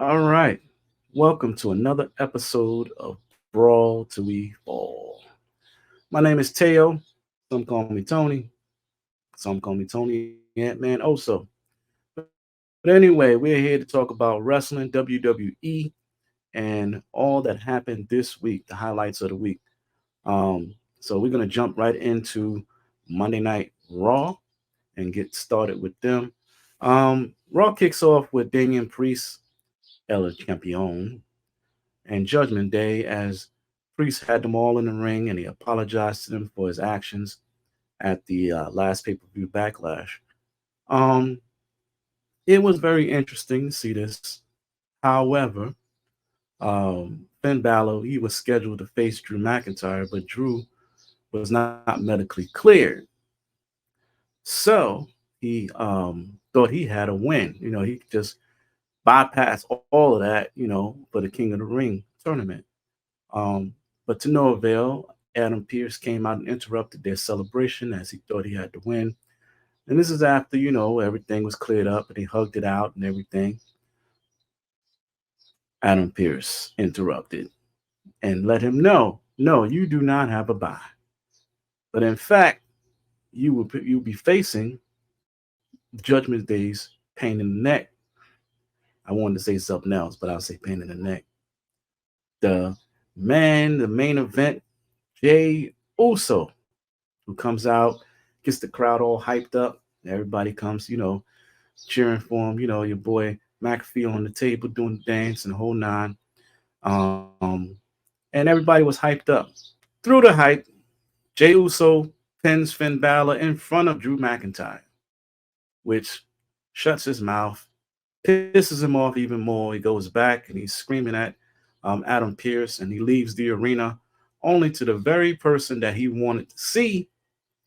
All right. Welcome to another episode of Brawl to We Fall. My name is Teo. Some call me Tony. Some call me Tony Ant-Man also. But anyway, we're here to talk about wrestling, WWE, and all that happened this week, the highlights of the week. So we're going to jump right into Monday Night Raw and get started with them. Raw kicks off with Damian Priest, El Campeon, and Judgment Day as Priest had them all in the ring and he apologized to them for his actions at the last pay per view backlash. Um, it was very interesting to see this. However, Finn Balor, he was scheduled to face Drew McIntyre, but Drew was not medically cleared. So he thought he had a win. He could just bypass all of that, for the King of the Ring tournament. Um, but to no avail, Adam Pierce came out and interrupted their celebration as he thought he had to win. And this is after, everything was cleared up and he hugged it out and everything. Adam Pierce interrupted and let him know, no, you do not have a bye. But in fact, you'll be facing Judgment Day's pain in the neck. I wanted to say something else, but I'll say pain in the neck. The the main event, Jay Uso, who comes out, gets the crowd all hyped up. Everybody comes, cheering for him. Your boy McAfee on the table doing the dance and the whole nine. Um, and everybody was hyped up. Through the hype, Jay Uso pins Finn Balor in front of Drew McIntyre, which shuts his mouth, pisses him off even more. He goes back and he's screaming at Adam Pierce and he leaves the arena only to the very person that he wanted to see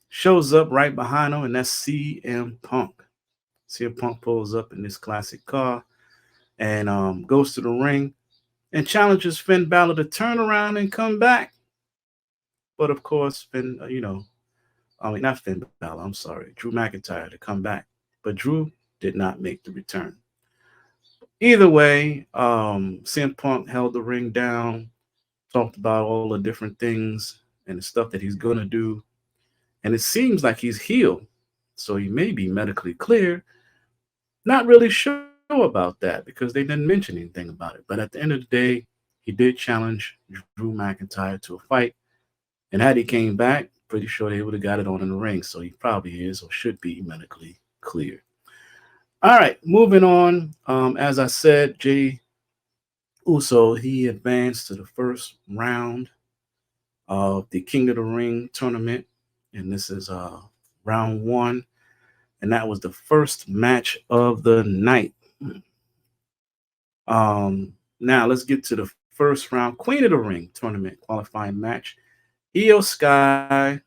shows up right behind him, and that's CM Punk. CM Punk pulls up in this classic car and goes to the ring and challenges Finn Balor to turn around and come back. But of course, not Finn Balor, I'm sorry, Drew McIntyre to come back. But Drew did not make the return. Either way, CM Punk held the ring down, talked about all the different things and the stuff that he's going to do. And it seems like he's healed. So he may be medically clear. Not really sure about that because they didn't mention anything about it. But at the end of the day, he did challenge Drew McIntyre to a fight. And had he came back, pretty sure they would have got it on in the ring. So he probably is or should be medically clear. All right, moving on. As I said, Jay Uso, he advanced to the first round of the King of the Ring tournament. And this is round one. And that was the first match of the night. Now let's get to the first round Queen of the Ring tournament qualifying match. Io Sky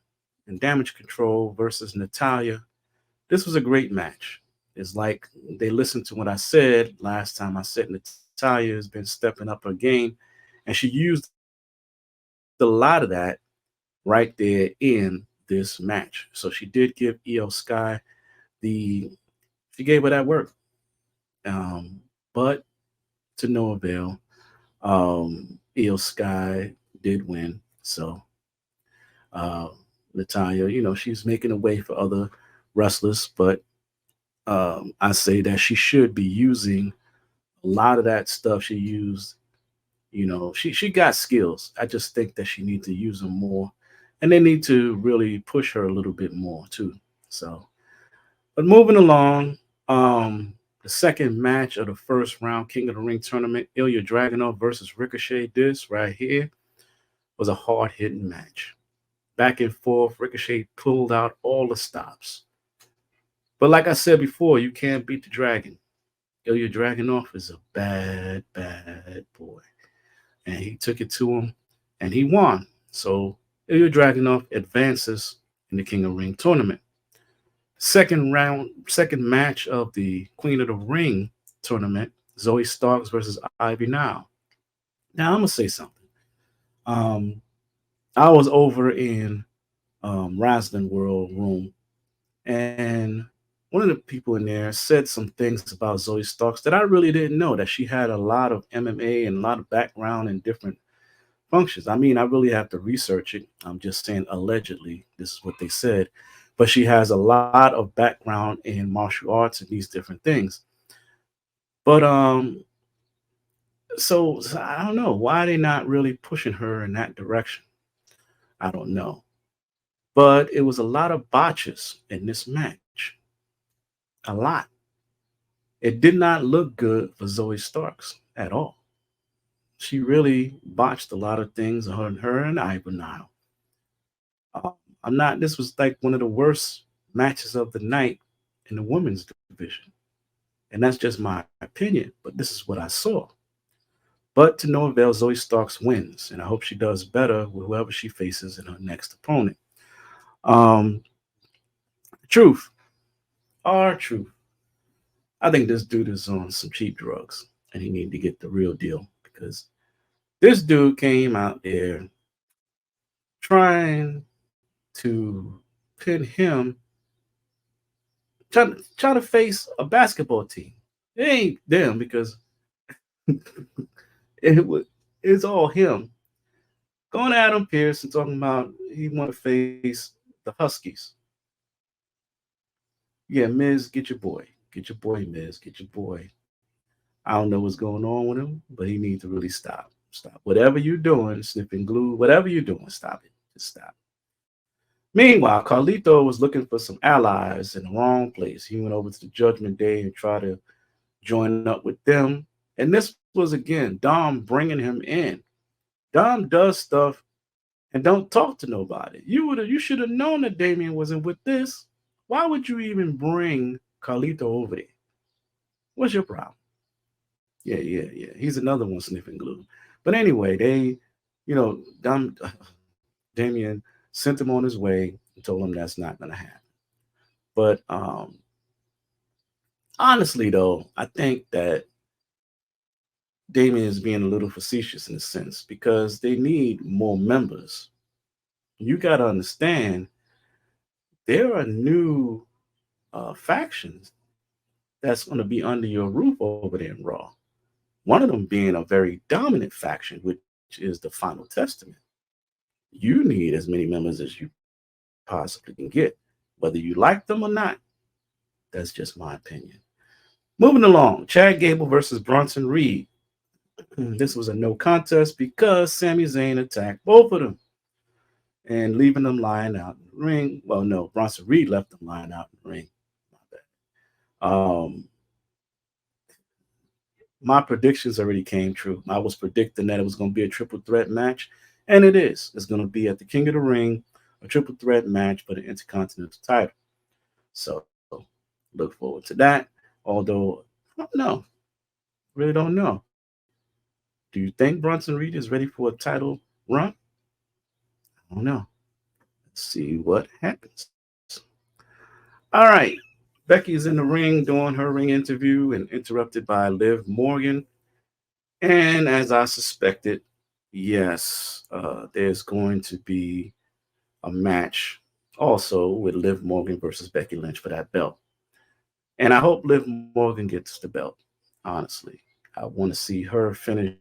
and Damage Control versus Natalia. This was a great match. It's like they listened to what I said last time. I said Natalia has been stepping up her game, and she used a lot of that right there in this match. So she did give Io Sky the she gave her that work. But to no avail. Io Sky did win. So uh, Natalia, she's making a way for other wrestlers, but I say that she should be using a lot of that stuff she used. She got skills. I just think that she needs to use them more, and they need to really push her a little bit more too. So, but moving along, the second match of the first round King of the Ring tournament, Ilya Dragunov versus Ricochet. This right here was a hard hitting match. Back and forth, Ricochet pulled out all the stops. But like I said before, you can't beat the dragon. Ilya Dragunov is a bad, bad boy. And he took it to him and he won. So Ilya Dragunov advances in the King of Ring tournament. Second match of the Queen of the Ring tournament, Zoe Starks versus Ivy Now. Now I'm gonna say something. Um, I was over in Raslin World Room, and one of the people in there said some things about Zoe Starks that I really didn't know, that she had a lot of MMA and a lot of background in different functions. I mean, I really have to research it. I'm just saying allegedly, this is what they said. But she has a lot of background in martial arts and these different things. But so I don't know why they not really pushing her in that direction. I don't know. But it was a lot of botches in this match. A lot. It did not look good for Zoe Starks at all. She really botched a lot of things, her and Ivanile. Uh, I'm not. This was like one of the worst matches of the night in the women's division, and that's just my opinion. But this is what I saw. But to no avail, Zoe Starks wins, and I hope she does better with whoever she faces in her next opponent. Um, truth, our truth. I think this dude is on some cheap drugs, and he need to get the real deal because this dude came out there trying to pin him, trying to face a basketball team. It ain't them because it was it's all him. Going to Adam Pierce and talking about he want to face the Huskies. Yeah, Miz, get your boy, Miz, get your boy. I don't know what's going on with him, but he needs to really stop. Stop. Whatever you're doing, sniffing glue, whatever you're doing, stop it. Just stop. Meanwhile, Carlito was looking for some allies in the wrong place. He went over to the Judgment Day and tried to join up with them. And this was again Dom bringing him in. Dom does stuff and don't talk to nobody. You should have known that Damien wasn't with this. Why would you even bring Carlito over there? What's your problem? Yeah. He's another one sniffing glue. But anyway, Dom, Damien sent him on his way and told him that's not going to happen. But honestly, though, I think that Damien is being a little facetious in a sense because they need more members. You got to understand there are new factions that's going to be under your roof over there in Raw. One of them being a very dominant faction, which is the Final Testament. You need as many members as you possibly can get, whether you like them or not. That's just my opinion. Moving along, Chad Gable versus Bronson Reed. This was a no contest because Sami Zayn attacked both of them and leaving them lying out in the ring. Well, no, Bronson Reed left them lying out in the ring. My bad. My predictions already came true. I was predicting that it was going to be a triple threat match, and it is. It's going to be at the King of the Ring, a triple threat match for the Intercontinental title. So look forward to that. Although I don't know, really don't know. Do you think Bronson Reed is ready for a title run? I don't know. Let's see what happens. All right. Becky's in the ring doing her ring interview and interrupted by Liv Morgan. And as I suspected, yes, there's going to be a match also with Liv Morgan versus Becky Lynch for that belt. And I hope Liv Morgan gets the belt, honestly. I want to see her finish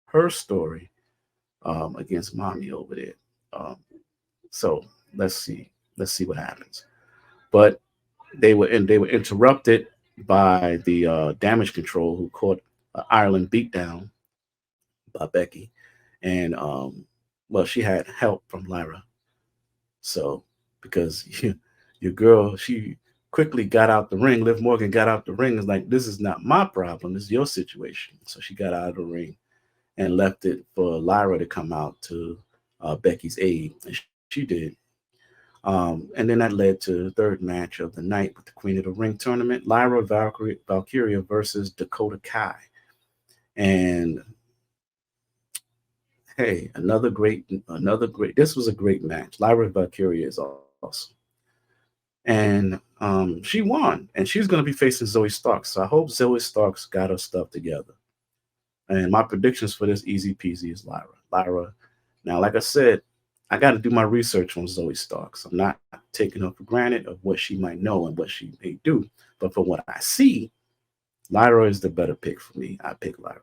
her story against Mommy over there. Um, so let's see what happens. But they were interrupted by the Damage Control who caught Ireland beatdown by Becky, and well, she had help from Lyra. So because your girl, she quickly got out the ring. Liv Morgan got out the ring. Is like, this is not my problem. This is your situation. So she got out of the ring and left it for Lyra to come out to Becky's aid, and she did. And then that led to the third match of the night with the Queen of the Ring tournament: Lyra Valkyria versus Dakota Kai. And hey, another great. This was a great match. Lyra Valkyria is awesome, and she won, and she's going to be facing Zoe Starks. So I hope Zoe Starks got her stuff together. And my predictions for this easy peasy is Lyra. Lyra. Now, like I said, I got to do my research on Zoe Starks. I'm not taking her for granted of what she might know and what she may do. But from what I see, Lyra is the better pick for me. I pick Lyra.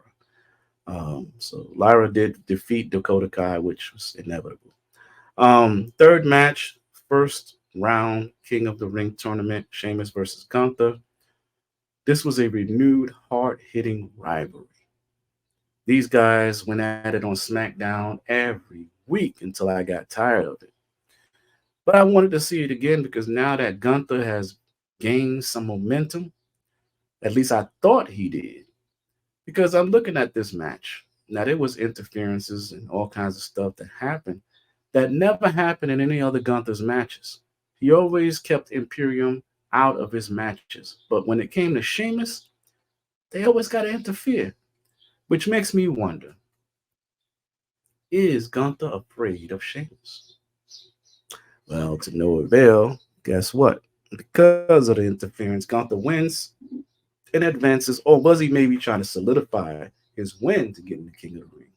So Lyra did defeat Dakota Kai, which was inevitable. Third match, first round King of the Ring tournament, Sheamus versus Gunther. This was a renewed, hard hitting rivalry. These guys went at it on SmackDown every week until I got tired of it. But I wanted to see it again because now that Gunther has gained some momentum, at least I thought he did. Because I'm looking at this match. Now, there was interferences and all kinds of stuff that happened that never happened in any other Gunther's matches. He always kept Imperium out of his matches. But when it came to Sheamus, they always got to interfere, which makes me wonder, is Gunther afraid of Sheamus? Well, to no avail, guess what? Because of the interference, Gunther wins and advances, or was he maybe trying to solidify his win to get in the King of the Ring?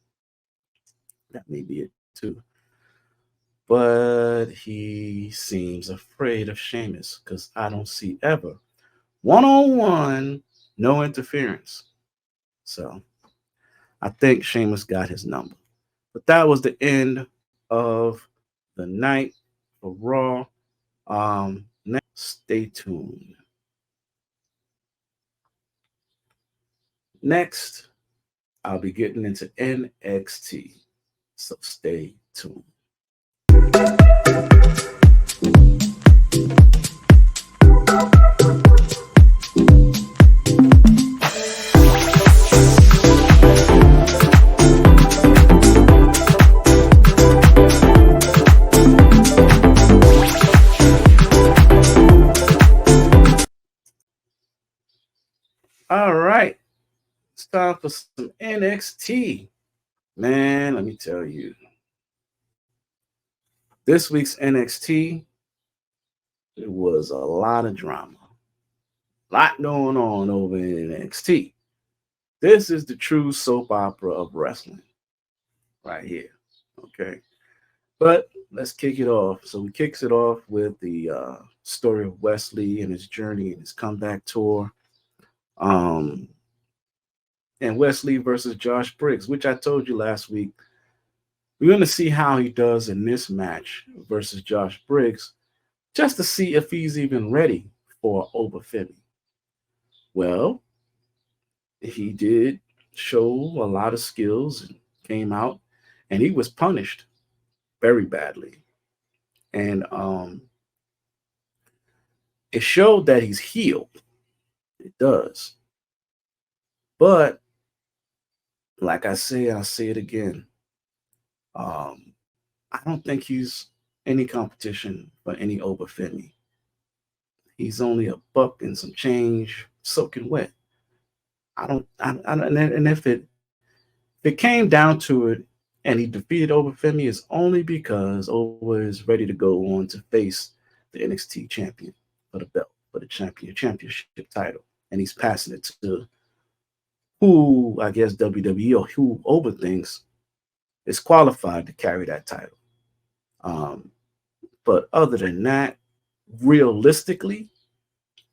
That may be it too. But he seems afraid of Sheamus because I don't see ever one-on-one, no interference. So I think Sheamus got his number. But that was the end of the night for Raw. Stay tuned. Next, I'll be getting into NXT. So stay tuned. All right. It's time for some NXT. Man, let me tell you. This week's NXT, it was a lot of drama. A lot going on over in NXT. This is the true soap opera of wrestling right here. Okay. But let's kick it off. So we kicks it off with the story of Wesley and his journey and his comeback tour. Um, and Wesley versus Josh Briggs, which I told you last week. We're going to see how he does in this match versus Josh Briggs, just to see if he's even ready for Obafemi. Well, he did show a lot of skills and came out, and he was punished very badly. And it showed that he's healed. It does. But like I say, I'll say it again. I don't think he's any competition for any Obafemi. He's only a buck and some change, soaking wet. And if it came down to it, and he defeated Obafemi, is only because Oba is ready to go on to face the NXT champion for the belt, for the championship title, and he's passing it to who I guess WWE or who Oba thinks is qualified to carry that title. But other than that, realistically,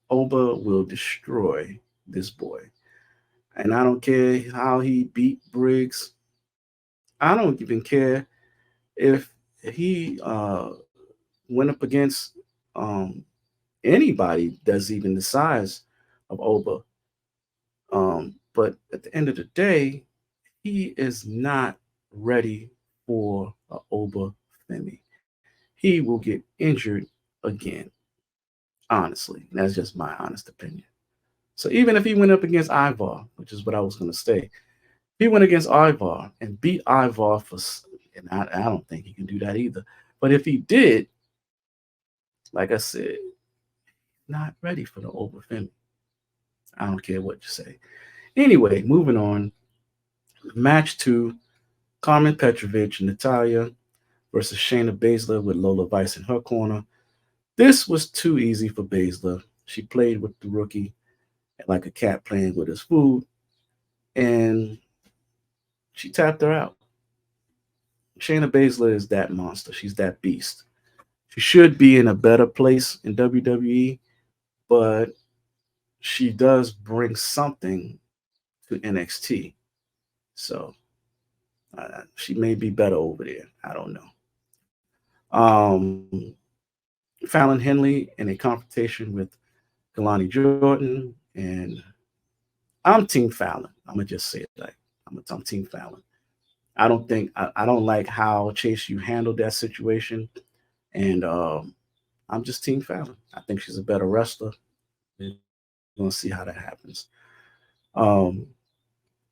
Oba will destroy this boy. And I don't care how he beat Briggs. I don't even care if he went up against anybody that's even the size of Oba. But at the end of the day, he is not ready for Oba Femi. He will get injured again. Honestly, that's just my honest opinion. So even if he went up against Ivar, which is what I was going to say, he went against Ivar and beat Ivar and I don't think he can do that either. But if he did, like I said, not ready for the Obafemi. I don't care what you say. Anyway, moving on. Match 2, Carmen Petrovich and Natalia versus Shayna Baszler with Lola Vice in her corner. This was too easy for Baszler. She played with the rookie like a cat playing with his food, and she tapped her out. Shayna Baszler is that monster. She's that beast. She should be in a better place in WWE, but she does bring something to NXT. So she may be better over there. I don't know. Um, Fallon Henley in a confrontation with Kalani Jordan, and I'm Team Fallon. I'm gonna just say it like I'm Team Fallon. I don't like how Chase you handled that situation, and I'm just Team Fallon. I think she's a better wrestler. We're gonna see how that happens. Um,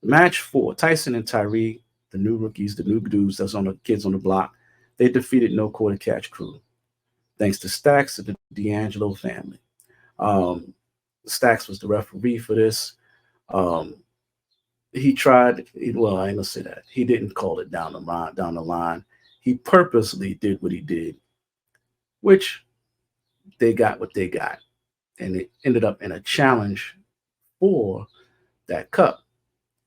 Match 4: Tyson and Tyree, the new rookies, the new dudes that's on the kids on the block. They defeated No Quarter Catch Crew thanks to Stacks and the D'Angelo family. Um, Stacks was the referee for this. Um, he tried. Well, I ain't gonna say that. He didn't call it down the line. Down the line, he purposely did what he did, which they got what they got, and it ended up in a challenge for that cup.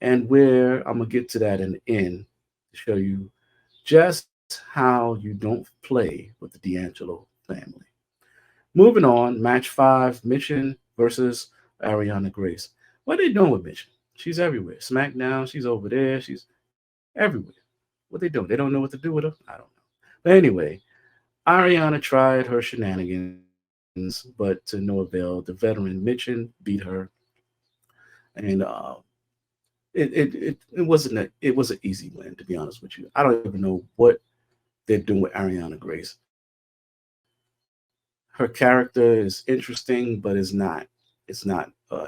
And where I'm gonna get to that in the end to show you just how you don't play with the D'Angelo family. Moving on, match 5: Mission versus Ariana Grace. What are they doing with Mission? She's everywhere. SmackDown, she's over there, she's everywhere. What they doing? They don't know what to do with her? I don't know. But anyway, Ariana tried her shenanigans, but to no avail. The veteran Mitchin beat her, and it was an easy win, to be honest with you. I don't even know what they're doing with Ariana Grace. Her character is interesting, but it's not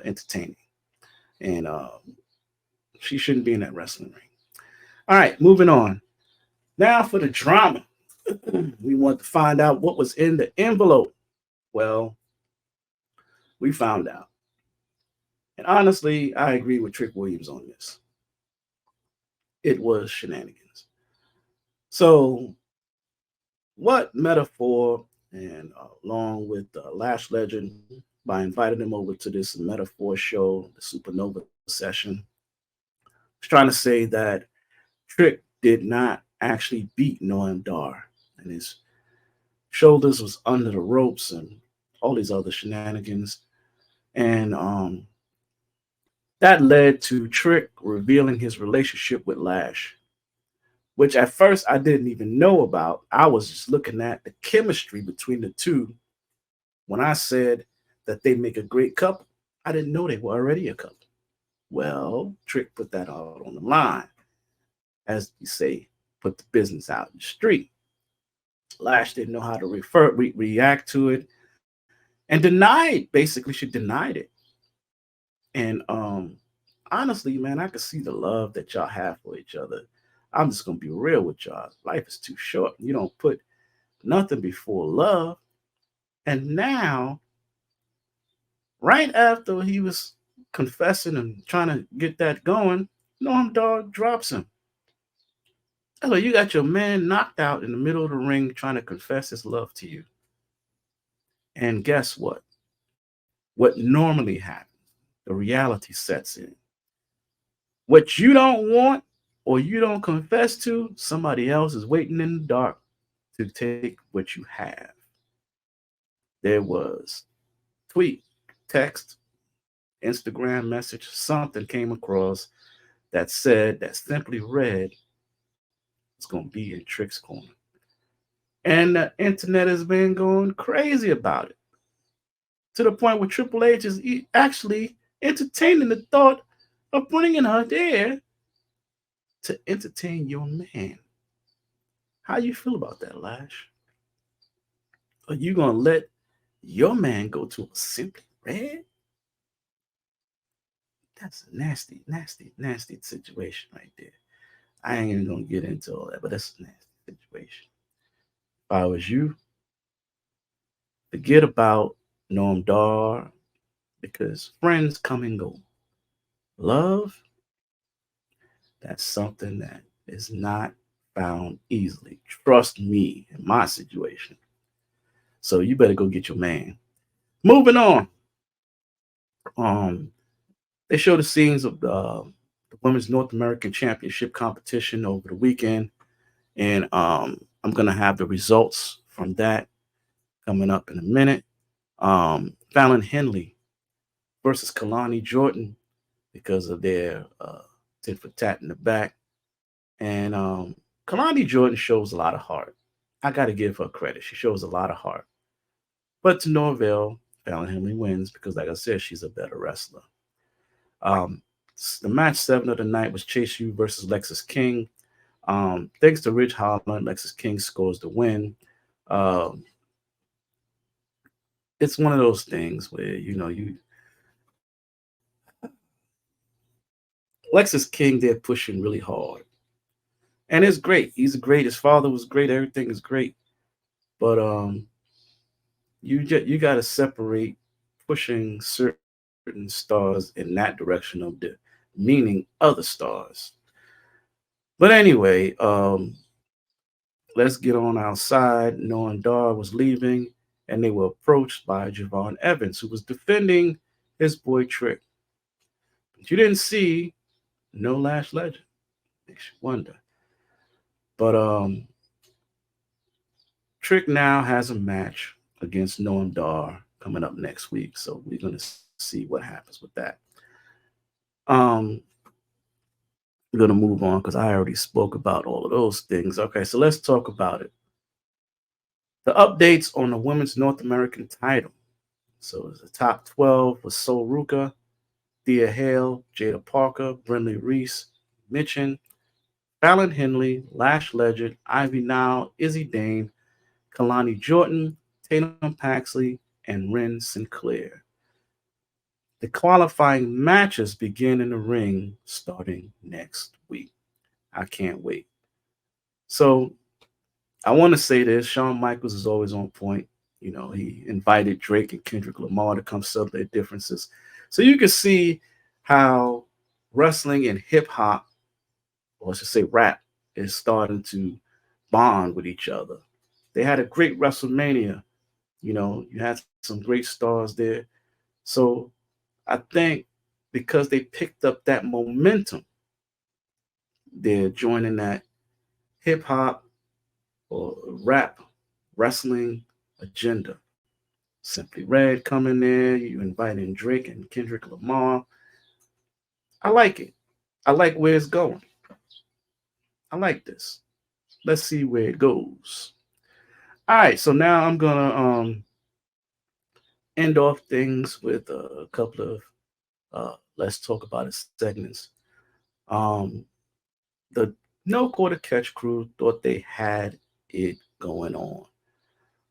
entertaining, and she shouldn't be in that wrestling ring. All right, moving on. Now for the drama. We want to find out what was in the envelope. Well, we found out. And honestly, I agree with Trick Williams on this. It was shenanigans. So, what Metaphor and along with Lash Legend, by inviting them over to this Metaphor show, the Supernova session, was trying to say that Trick did not actually beat Noam Dar, and his shoulders was under the ropes and all these other shenanigans. And that led to Trick revealing his relationship with Lash, which at first I didn't even know about. I was just looking at the chemistry between the two when I said that they make a great couple. I didn't know they were already a couple. Well, Trick put that out on the line. As we say, put the business out in the street. Lash didn't know how to react to it and denied, basically, she denied it. And honestly, man, I could see the love that y'all have for each other. I'm just gonna be real with y'all. Life is too short. You don't put nothing before love. And now, right after he was confessing and trying to get that going, Norm Dog drops him. Hello, you got your man knocked out in the middle of the ring trying to confess his love to you. And guess what? What normally happens, the reality sets in. What you don't want or you don't confess to, somebody else is waiting in the dark to take what you have. There was tweet, text, Instagram message, something came across that simply read, it's going to be in Trick's corner. And the internet has been going crazy about it to the point where Triple H is actually entertaining the thought of bringing her there to entertain your man. How you feel about that, Lash? Are you gonna let your man go to a Simply Red? That's a nasty, nasty, nasty situation right there. I ain't even gonna get into all that, but that's a nasty situation. If I was you, forget about Norm Dar because friends come and go. Love, that's something that is not found easily. Trust me in my situation. So you better go get your man. Moving on. Um, they show the scenes of the Women's North American Championship competition over the weekend, And I'm gonna have the results from that coming up in a minute. Fallon Henley versus Kalani Jordan because of their tit for tat in the back. And Kalani Jordan shows a lot of heart. I got to give her credit. She shows a lot of heart. But to no avail, Fallon Henley wins because, like I said, she's a better wrestler. Um, the match 7 of the night was Chase U versus Lexus King. Thanks to Ridge Holland, Lexus King scores the win. Um, it's one of those things where Lexus King they're pushing really hard, and it's great. He's great. His father was great. Everything is great, but you got to separate pushing certain stars in that direction of the meaning other stars. But anyway, let's get on outside. Knowing Dar was leaving, and they were approached by Javon Evans, who was defending his boy Trick. But you didn't see no Lash Legend. Makes you wonder. But Trick now has a match against Noam Dar coming up next week, so we're gonna see what happens with that. Um, we're gonna move on because I already spoke about all of those things. Okay, so let's talk about it. The updates on the women's North American title. So the top 12 was Sol Ruka, Thea Hale, Jada Parker, Brinley Reese, Mitchin, Fallon Henley, Lash Legend, Ivy Nile, Izzy Dane, Kalani Jordan, Tatum Paxley, and Ren Sinclair. The qualifying matches begin in the ring starting next week. I can't wait. So I want to say this: Shawn Michaels is always on point. He invited Drake and Kendrick Lamar to come settle their differences. So you can see how wrestling and hip hop, or I should say rap, is starting to bond with each other. They had a great WrestleMania. You had some great stars there. So I think because they picked up that momentum, they're joining that hip hop or rap wrestling agenda. Simply Red coming there, you inviting Drake and Kendrick Lamar. I like it. I like where it's going. I like this. Let's see where it goes. All right, so now I'm gonna end off things with a couple of let's talk about it segments. Um, the No Quarter Catch crew thought they had it going on.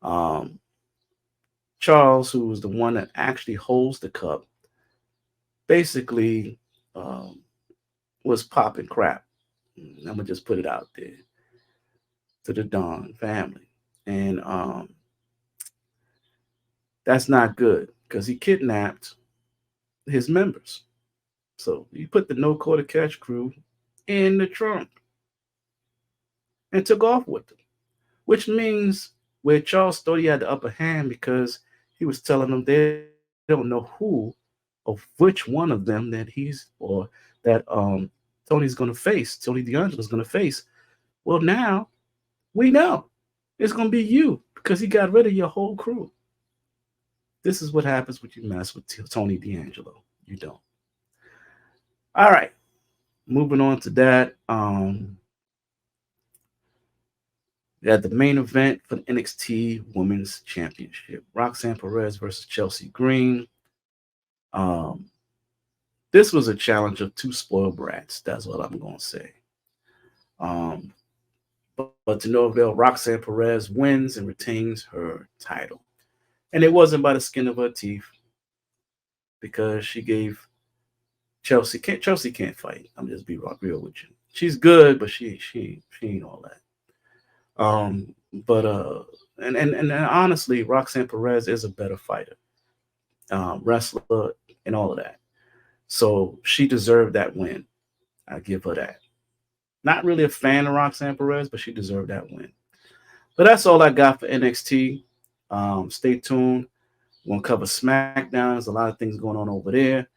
Um, Charles, who was the one that actually holds the cup, basically um, was popping crap. I'm gonna just put it out there to the Don family, and that's not good because he kidnapped his members. So he put the No Quarter Catch crew in the trunk and took off with them, which means where Charles thought he had the upper hand because he was telling them they don't know who of which one of them that he's or that Tony's going to face, Tony D'Angelo's going to face. Well, now we know it's going to be you because he got rid of your whole crew. This is what happens when you mess with Tony D'Angelo. You don't. All right, moving on to that. We had the main event for the NXT Women's Championship: Roxanne Perez versus Chelsea Green. Um, this was a challenge of two spoiled brats. That's what I'm going to say. Um, but to no avail, Roxanne Perez wins and retains her title. And it wasn't by the skin of her teeth because she gave Chelsea can't fight. I'm just be real with you. She's good, but she ain't all that. But and honestly, Roxanne Perez is a better fighter, wrestler, and all of that. So she deserved that win. I give her that. Not really a fan of Roxanne Perez, but she deserved that win. But that's all I got for NXT. Stay tuned. We're gonna cover SmackDown. There's a lot of things going on over there,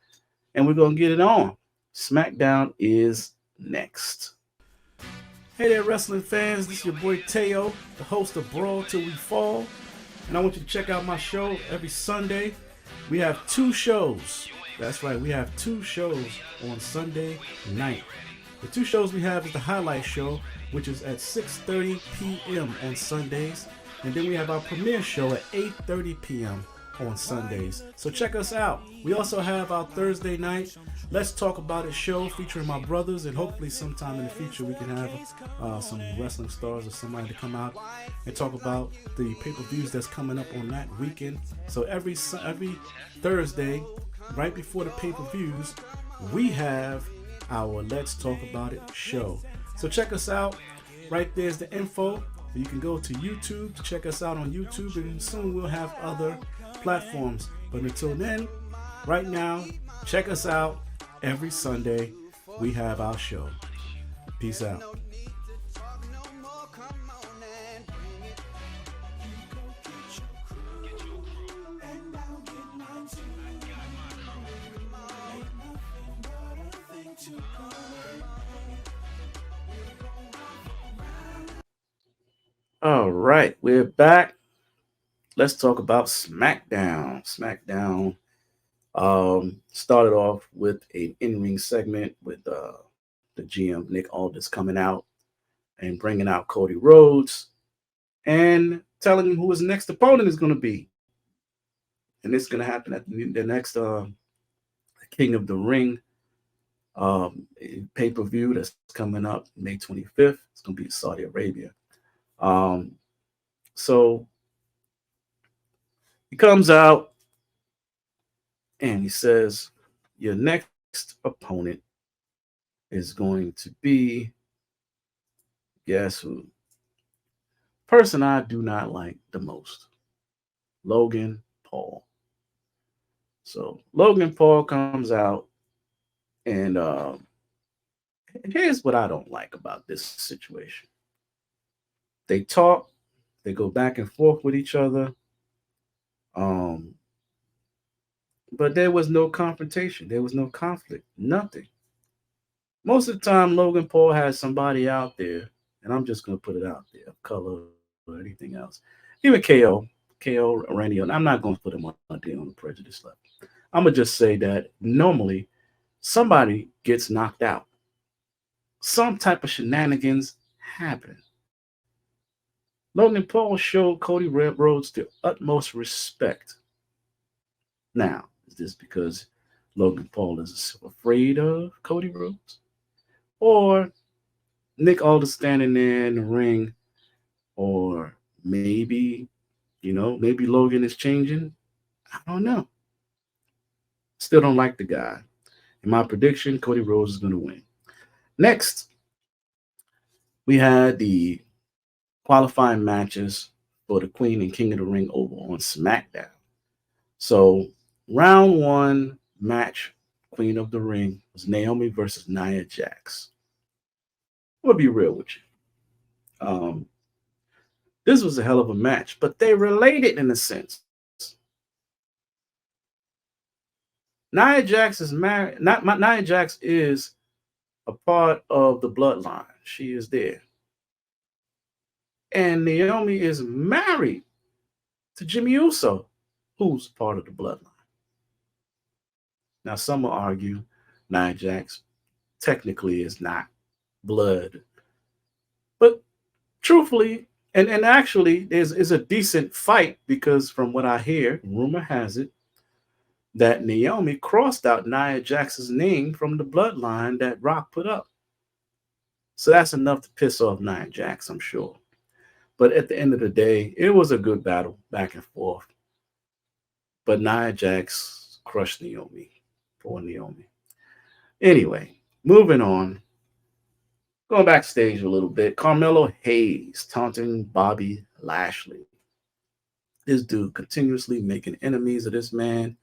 and we're gonna get it on. SmackDown is next. Hey there, wrestling fans. This is your boy Teo, the host of Brawl Till We Fall. And I want you to check out my show every Sunday. We have two shows. That's right, we have two shows on Sunday night. The two shows we have is the highlight show, which is at 6:30 p.m. on Sundays. And then we have our premiere show at 8:30 p.m. on Sundays. So check us out. We also have our Thursday night Let's Talk About It show featuring my brothers, and hopefully sometime in the future we can have some wrestling stars or somebody to come out and talk about the pay-per-views that's coming up on that weekend. So every Thursday, right before the pay-per-views, we have our Let's Talk About It show. So check us out. Right there's the info. You can go to YouTube to check us out on YouTube, and soon we'll have other platforms. But until then, right now, check us out. Every Sunday, we have our show. Peace out. All right, we're back. Let's talk about SmackDown. SmackDown started off with an in-ring segment with the GM Nick Aldis coming out and bringing out Cody Rhodes and telling him who his next opponent is going to be. And this is going to happen at the next King of the Ring pay-per-view that's coming up May 25th. It's going to be in Saudi Arabia. So he comes out and he says, your next opponent is going to be, guess who? Person I do not like the most, Logan Paul. So Logan Paul comes out, and here's what I don't like about this situation. They talk, they go back and forth with each other. But there was no confrontation. There was no conflict. Nothing. Most of the time, Logan Paul has somebody out there, and I'm just going to put it out there, color or anything else. Even KO Randy, I'm not going to put him on the prejudice level. I'm going to just say that normally somebody gets knocked out. Some type of shenanigans happen. Logan Paul showed Cody Rhodes the utmost respect. Now, is this because Logan Paul is afraid of Cody Rhodes? Or Nick Aldis standing there in the ring? Or maybe, maybe Logan is changing? I don't know. Still don't like the guy. In my prediction, Cody Rhodes is going to win. Next, we had the qualifying matches for the Queen and King of the Ring over on SmackDown. So round one match, Queen of the Ring, was Naomi versus Nia Jax. I'm going to be real with you. This was a hell of a match, but they related in a sense. Nia Jax is married. Nia Jax is a part of the bloodline. She is there. And Naomi is married to Jimmy Uso, who's part of the bloodline. Now, some will argue Nia Jax technically is not blood. But truthfully, and actually, is a decent fight, because from what I hear, rumor has it, that Naomi crossed out Nia Jax's name from the bloodline that Rock put up. So that's enough to piss off Nia Jax, I'm sure. But at the end of the day, it was a good battle back and forth. But Nia Jax crushed Naomi. Poor Naomi. Anyway, moving on. Going backstage a little bit. Carmelo Hayes taunting Bobby Lashley. This dude continuously making enemies of this man.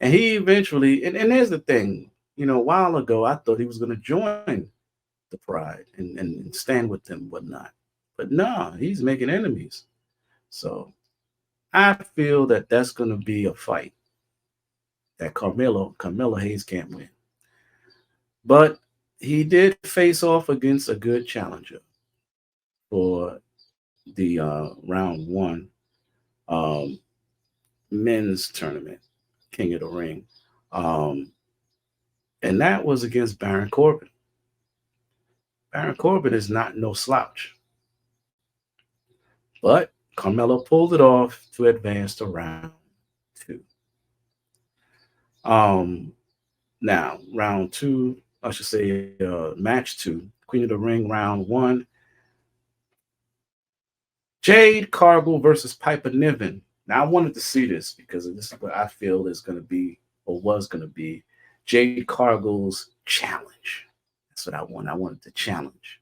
And he eventually, and here's the thing, a while ago, I thought he was going to join the Pride and stand with them, whatnot. But no, he's making enemies. So I feel that that's going to be a fight that Carmelo Hayes can't win. But he did face off against a good challenger. for the round one um, men's tournament, King of the Ring. Um, and that was against Baron Corbin. Baron Corbin is not no slouch, but Carmelo pulled it off to advance to round two. Um, Now, round two, I should say, match two, Queen of the Ring, round one, Jade Cargill versus Piper Niven. Now, I wanted to see this because this is what I feel is going to be or was going to be Jade Cargill's challenge. That's what I want. I wanted to challenge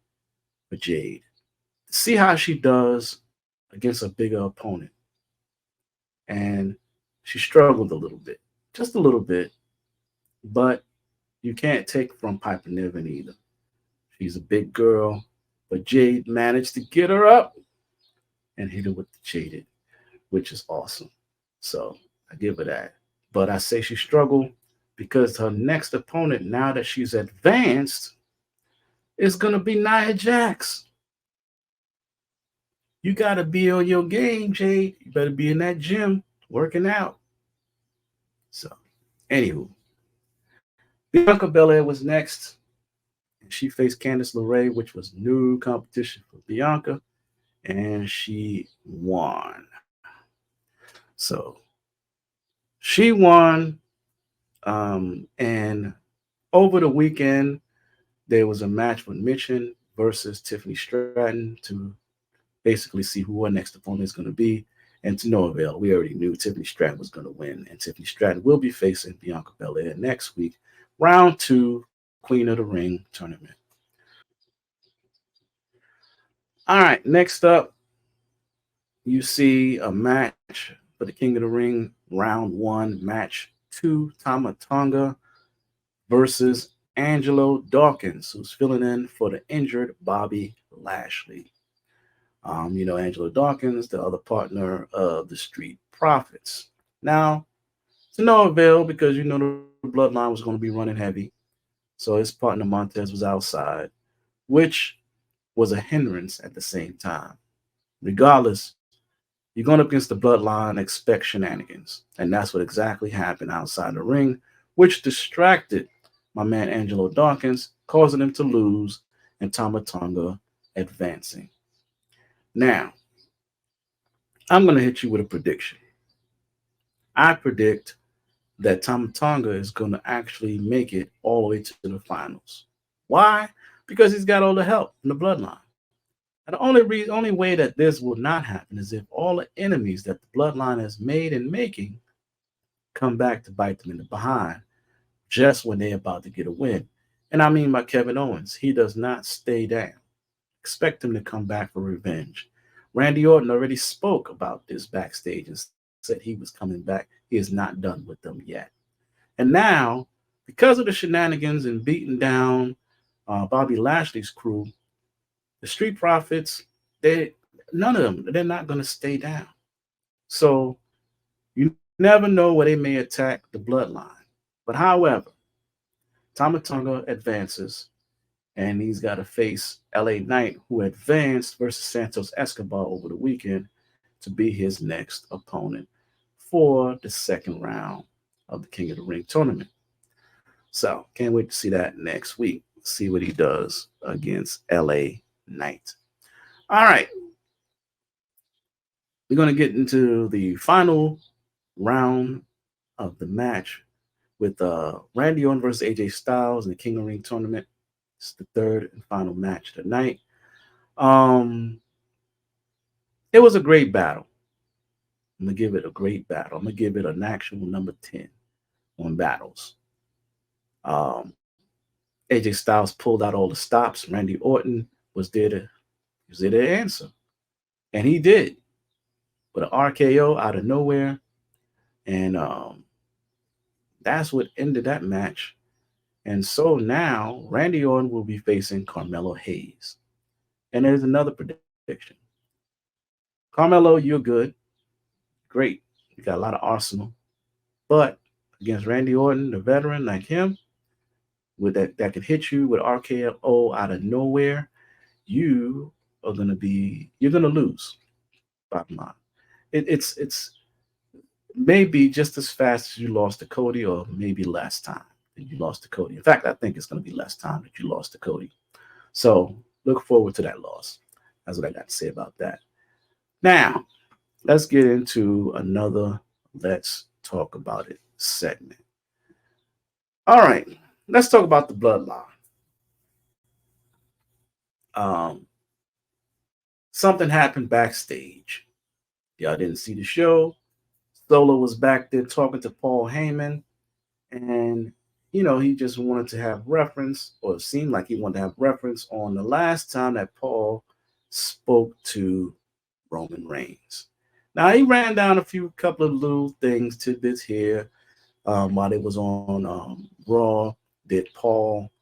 for Jade to see how she does against a bigger opponent. And she struggled a little bit, just a little bit, but you can't take from Piper Niven either. She's a big girl, but Jade managed to get her up and hit her with the jaded, which is awesome. So I give her that. But I say she struggled because her next opponent, now that she's advanced, is going to be Nia Jax. You got to be on your game, Jade. You better be in that gym working out. So, anywho, Bianca Belair was next, and she faced Candice LeRae, which was new competition for Bianca, and she won. So she won, and over the weekend there was a match with Mitchin versus Tiffany Stratton to basically see who her next opponent is going to be. And to no avail, we already knew Tiffany Stratton was going to win, and Tiffany Stratton will be facing Bianca Belair next week, round two, Queen of the Ring tournament. All right, next up, you see a match for the King of the Ring, round one, match two, Tama Tonga versus Angelo Dawkins, who's filling in for the injured Bobby Lashley. Angelo Dawkins, the other partner of the Street Profits. Now, to no avail because the bloodline was going to be running heavy. So his partner Montez was outside, which was a hindrance at the same time. Regardless, you're going up against the bloodline, expect shenanigans. And that's what exactly happened outside the ring, which distracted my man Angelo Dawkins, causing him to lose and Tama Tonga advancing. Now, I'm going to hit you with a prediction. I predict that Tama Tonga is going to actually make it all the way to the finals. Why? Because he's got all the help in the bloodline. And the only way that this will not happen is if all the enemies that the bloodline has made and making come back to bite them in the behind just when they're about to get a win. And I mean by Kevin Owens, he does not stay down. Expect him to come back for revenge. Randy Orton already spoke about this backstage and said he was coming back. He is not done with them yet. And now, because of the shenanigans and beating down Bobby Lashley's crew, the Street Profits, none of them, they're not going to stay down. So you never know where they may attack the bloodline. But however, Tama Tonga advances, and he's got to face LA Knight, who advanced versus Santos Escobar over the weekend to be his next opponent for the second round of the King of the Ring tournament. So can't wait to see that next week. See what he does against LA Knight. All right. We're going to get into the final round of the match with Randy Orton versus AJ Styles in the King of the Ring tournament. It's the third and final match of the night. It was a great battle. I'm going to give it a great battle. I'm going to give it an actual number 10 on battles. AJ Styles pulled out all the stops. Randy Orton was there to answer. And he did. With an RKO out of nowhere. And that's what ended that match. And so now Randy Orton will be facing Carmelo Hayes. And there's another prediction. Carmelo, you're good. Great. You got a lot of arsenal. But against Randy Orton, the veteran like him, with that could hit you with RKO out of nowhere, you are going to be, you're going to lose. Bottom line, it's maybe just as fast as you lost to Cody, or maybe less time than you lost to Cody. In fact, I think it's going to be less time that you lost to Cody. So look forward to that loss. That's what I got to say about that. Now, let's get into another Let's Talk About It segment. All right, let's talk about the bloodline. Um, Something happened backstage. Y'all didn't see the show. Solo was back there talking to Paul Heyman, and he just wanted to have reference, or it seemed like he wanted to have reference on the last time that Paul spoke to Roman Reigns. Now he ran down a couple of little things, tidbits here. While they was on Raw, did Paul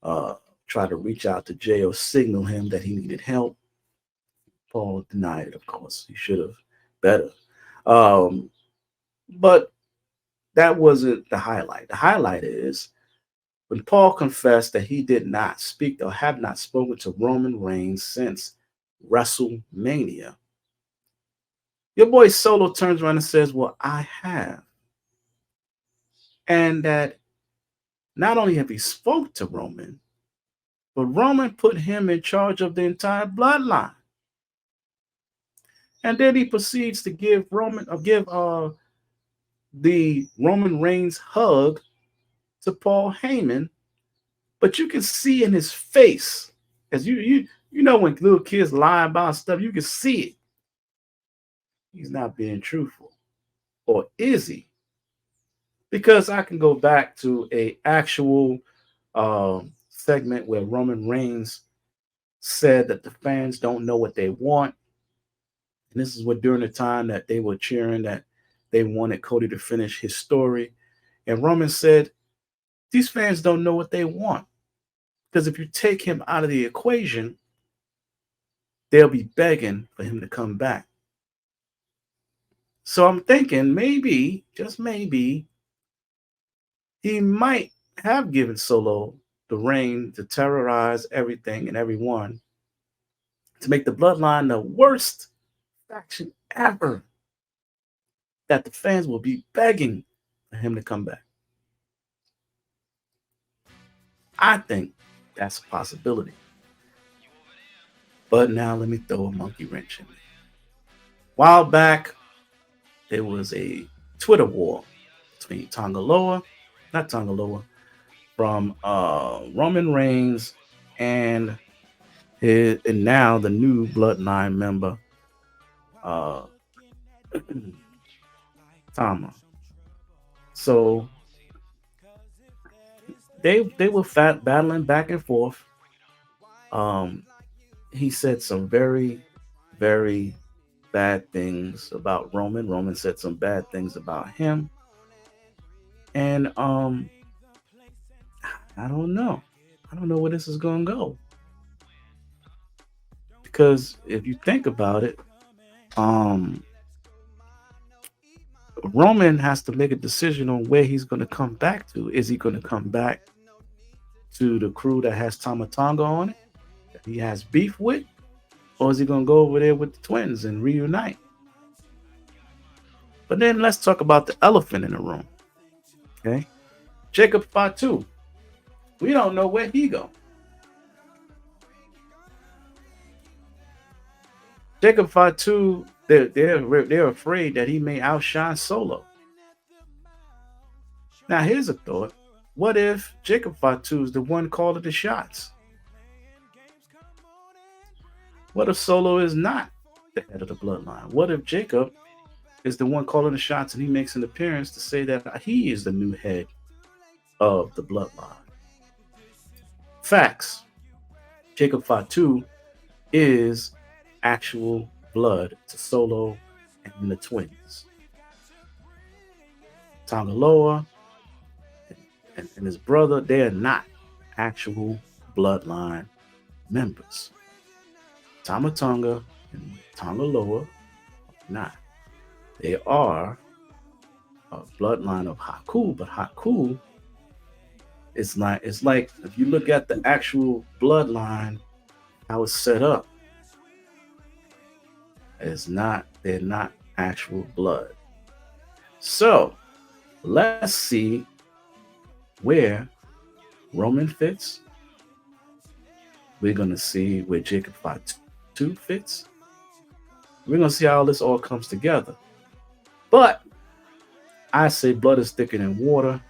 try to reach out to Jay or signal him that he needed help? Paul denied it, of course. He should have better. But that wasn't the highlight. The highlight is when Paul confessed that he did not speak or have not spoken to Roman Reigns since WrestleMania. Your boy Solo turns around and says, well, I have. And that not only have he spoke to Roman, but Roman put him in charge of the entire bloodline. And then he proceeds to give the Roman Reigns hug to Paul Heyman, but you can see in his face, as you know when little kids lie about stuff, you can see it. He's not being truthful, or is he? Because I can go back to a actual segment where Roman Reigns said that the fans don't know what they want, and this is what during the time that they were cheering that they wanted Cody to finish his story. And Roman said, these fans don't know what they want. Because if you take him out of the equation, they'll be begging for him to come back. So I'm thinking maybe, just maybe, he might have given Solo the reign to terrorize everything and everyone, to make the bloodline the worst faction ever, that the fans will be begging for him to come back. I think that's a possibility. But now let me throw a monkey wrench in there. A while back, there was a Twitter war between from Roman Reigns and now the new bloodline member, Tama. So they were battling back and forth. He said some very, very bad things about Roman. Roman said some bad things about him. And I don't know. I don't know where this is going to go. Because if you think about it, Roman has to make a decision on where he's going to come back to. Is he going to come back to the crew that has Tama Tonga on it, that he has beef with? Or is he going to go over there with the twins and reunite? But then let's talk about the elephant in the room. Okay? Jacob Fatu. We don't know where he go. Jacob Fatu, they're afraid that he may outshine Solo. Now here's a thought. What if Jacob Fatu is the one calling the shots? What if Solo is not the head of the bloodline? What if Jacob is the one calling the shots and he makes an appearance to say that he is the new head of the bloodline? Facts. Jacob Fatu is actual blood to Solo and the twins. Tangaloa and his brother, they are not actual bloodline members. Tama Tonga and Tangaloa are not. They are a bloodline of Haku, but Haku it's like if you look at the actual bloodline, how it's set up, They're not actual blood. So let's see where Roman fits. We're gonna see where Jacob Fatu fits. We're gonna see how this all comes together. But I say blood is thicker than water.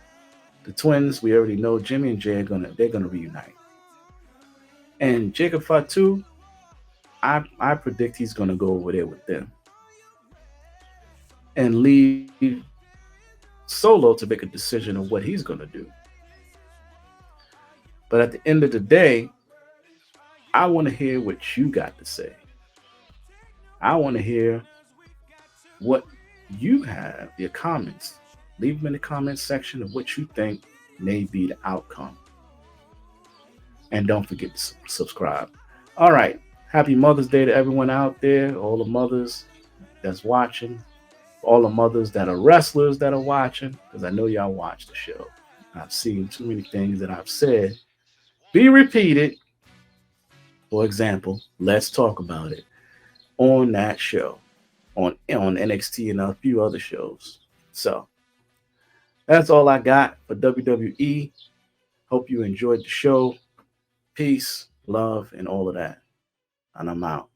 The twins, we already know Jimmy and Jay they're gonna reunite. And Jacob Fatu, I predict he's gonna go over there with them and leave Solo to make a decision of what he's gonna do. But at the end of the day, I want to hear what you got to say. I want to hear what you have, your comments. Leave them in the comments section of what you think may be the outcome. And don't forget to subscribe. All right. Happy Mother's Day to everyone out there, all the mothers that's watching, all the mothers that are wrestlers that are watching, because I know y'all watch the show. I've seen too many things that I've said be repeated. For example, let's talk about it on that show, on NXT and a few other shows. So that's all I got for WWE. Hope you enjoyed the show. Peace, love, and all of that. And I'm out.